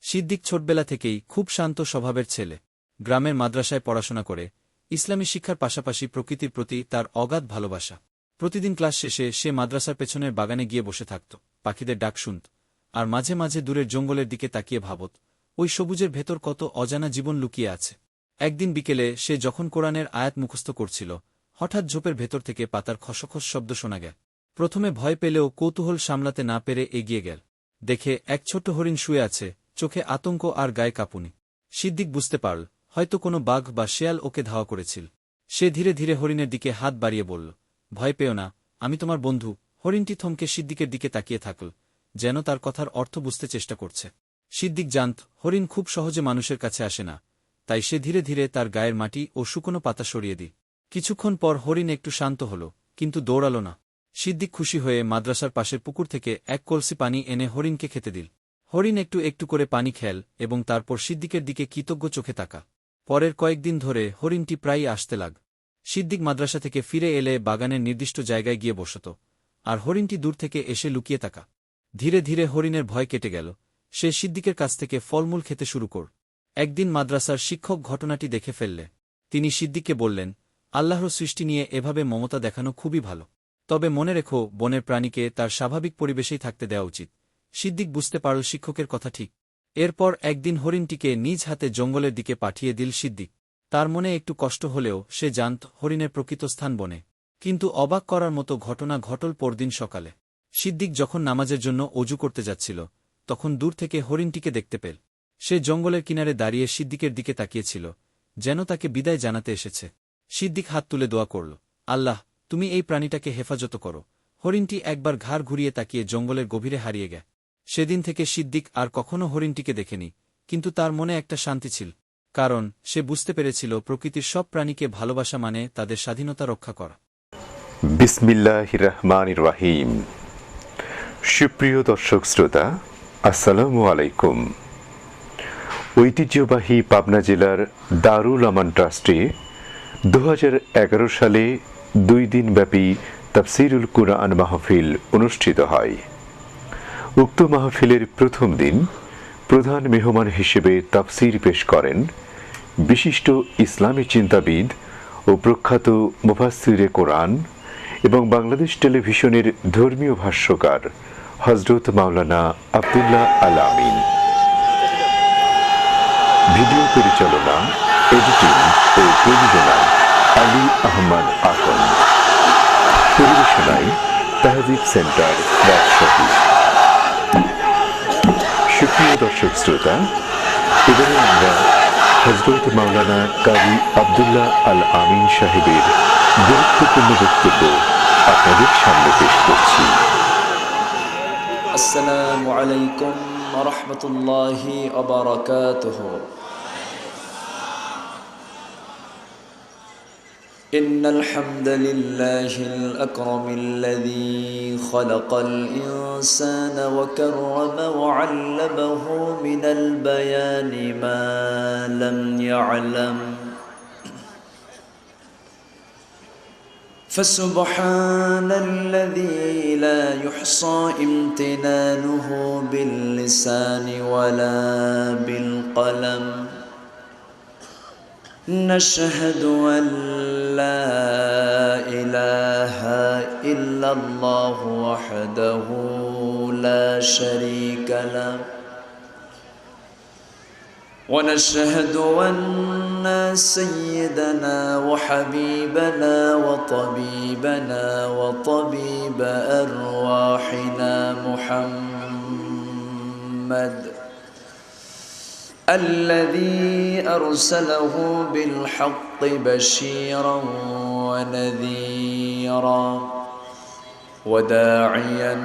সিদ্দিক ছোটবেলা থেকেই খুব শান্ত স্বভাবের ছেলে। গ্রামের মাদ্রাসায় পড়াশোনা করে ইসলামী শিক্ষার পাশাপাশি প্রকৃতির প্রতি তার অগাধ ভালোবাসা। প্রতিদিন ক্লাস শেষে সে মাদ্রাসার পেছনের বাগানে গিয়ে বসে থাকত, পাখিদের ডাক শুনত, আর মাঝে মাঝে দূরের জঙ্গলের দিকে তাকিয়ে ভাবত, ওই সবুজের ভেতর কত অজানা জীবন লুকিয়ে আছে। একদিন বিকেলে সে যখন কোরআনের আয়াত মুখস্থ করছিল, হঠাৎ ঝোপের ভেতর থেকে পাতার খসখস শব্দ শোনা গেল। প্রথমে ভয় পেলেও কৌতূহল সামলাতে না পেরে এগিয়ে গেল। দেখে এক ছোট্ট হরিণ শুয়ে আছে, চোখে আতঙ্ক আর গায়ে কাঁপুনি। সিদ্দিক বুঝতে পারল হয়তো কোনো বাঘ বা শেয়াল ওকে ধাওয়া করেছিল। সে ধীরে ধীরে হরিণের দিকে হাত বাড়িয়ে বলল, ভয় পেও না, আমি তোমার বন্ধু। হরিণটি থমকে সিদ্দিকের দিকে তাকিয়ে থাকল, যেন তার কথার অর্থ বুঝতে চেষ্টা করছে। সিদ্দিক জানত হরিণ খুব সহজে মানুষের কাছে আসে না, তাই সে ধীরে ধীরে তার গায়ের মাটি ও শুকনো পাতা সরিয়ে দিল। কিছুক্ষণ পর হরিণ একটু শান্ত হল, কিন্তু দৌড়াল না। সিদ্দিক খুশি হয়ে মাদ্রাসার পাশের পুকুর থেকে এক কলসি পানি এনে হরিণকে খেতে দিল। হরিণ একটু একটু করে পানি খেল এবং তারপর সিদ্দিকের দিকে কৃতজ্ঞ চোখে তাকা। পরের কয়েকদিন ধরে হরিণটি প্রায়ই আসতে লাগ। সিদ্দিক মাদ্রাসা থেকে ফিরে এলে বাগানের নির্দিষ্ট জায়গায় গিয়ে বসত, আর হরিণটি দূর থেকে এসে লুকিয়ে থাকা। ধীরে ধীরে হরিণের ভয় কেটে গেল। সে সিদ্দিকের কাছ থেকে ফলমূল খেতে শুরু কর। একদিন মাদ্রাসার শিক্ষক ঘটনাটি দেখে ফেললে। তিনি সিদ্দিককে বললেন, আল্লাহর সৃষ্টি নিয়ে এভাবে মমতা দেখানো খুবই ভালো, তবে মনে রেখো বনের প্রাণীকে তার স্বাভাবিক পরিবেশেই থাকতে দেওয়া উচিত। সিদ্দিক বুঝতে পারল শিক্ষকের কথা ঠিক। এরপর একদিন হরিণটিকে নিজ হাতে জঙ্গলের দিকে পাঠিয়ে দিল সিদ্দিক। তার মনে একটু কষ্ট হলেও সে জানত হরিণের প্রকৃত স্থান বনে। কিন্তু অবাক করার মতো ঘটনা ঘটল পরদিন সকালে। সিদ্দিক যখন নামাজের জন্য অজু করতে যাচ্ছিল, তখন দূর থেকে হরিণটিকে দেখতে পেল। সে জঙ্গলের কিনারে দাঁড়িয়ে সিদ্দিকের দিকে তাকিয়েছিল, যেন তাকে বিদায় জানাতে এসেছে। সিদ্দিক হাত তুলে দোয়া করল, আল্লাহ, তুমি এই প্রাণীটাকে হেফাজত করো। হরিণটি একবার ঘাড় ঘুরিয়ে তাকিয়ে জঙ্গলের গভীরে হারিয়ে গেল। সেদিন থেকে সিদ্দিক আর কখনো হরিণটিকে দেখেনি, কিন্তু তার মনে একটা শান্তি ছিল, কারণ সে বুঝতে পেরেছিল প্রকৃতির সব প্রাণীকে ভালোবাসা মানে তাদের স্বাধীনতা রক্ষা করা। বিসমিল্লাহির রহমানির রহিম। সুপ্রিয় দর্শক শ্রোতা, আসসালামু আলাইকুম। ঐতিহ্যবাহী পাবনা জেলার দারুল আমান ট্রাস্টে 2011 সালে 2 দিনব্যাপী তাফসিরুল কুরআন মাহফিল অনুষ্ঠিত হয়। উক্ত মাহফিলের প্রথম দিন প্রধান মেহমান হিসেবে তাফসির পেশ করেন বিশিষ্ট ইসলামী চিন্তাবিদ ও প্রখ্যাত মুফাসসিরে কোরআন এবং বাংলাদেশ টেলিভিশনের ধর্মীয় ভাষ্যকার হযরত মাওলানা আব্দুল্লাহ আল আমিন। ভিডিও পরিচালনা, এডিটিং ও প্রযোজনায় আলী আহমদ আকন। পরিবেশনায় তাহজিব সেন্টার রাজশাহী। সুপ্রিয় দর্শক শ্রোতা, এবারে আমরা হযরত মাওলানা কাজী আব্দুল্লাহ আল আমিন সাহেবের গুরুত্বপূর্ণ বক্তব্য আপনাদের সামনে পেশ করছি। আসসালামু আলাইকুম ওয়া রাহমাতুল্লাহি ওয়া বারাকাতুহু। إن الحمد لله الأكرم الذي خلق الإنسان وكرم وعلمه من البيان ما لم يعلم، فسبحان الذي لا يحصى امتنانه باللسان ولا بالقلم. نشهد أن لا إله إلا الله وحده لا شريك له، ونشهد أن سيدنا وحبيبنا وطبيبنا وطبيب أرواحنا محمد الذي أرسله بالحق بشيرا ونذيرا وداعيا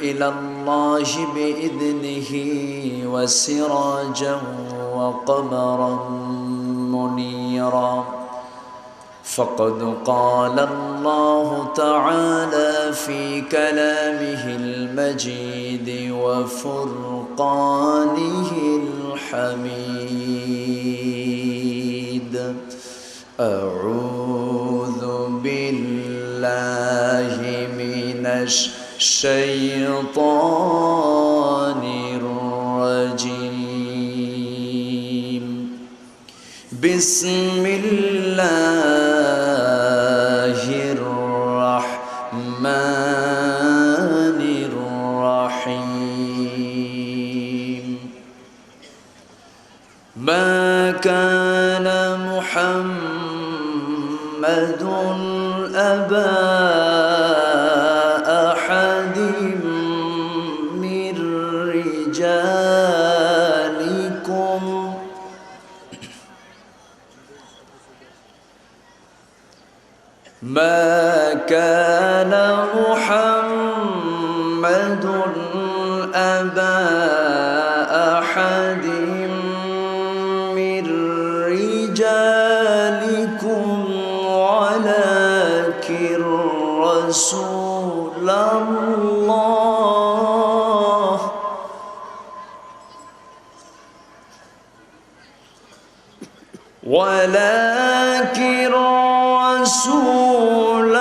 إلى الله بإذنه وسراجا وقمرا منيرا. فقد قال الله تعالى في كلامه المجيد وفرقانه الحميد. أعوذ بالله من الشيطان الرجيم. بسم الله الرحمن الرحيم ما كان محمد أبا أحد من رجالكم ما كان محمد أبا أحد من رجالكم ولكن رسول الله ولكن رسول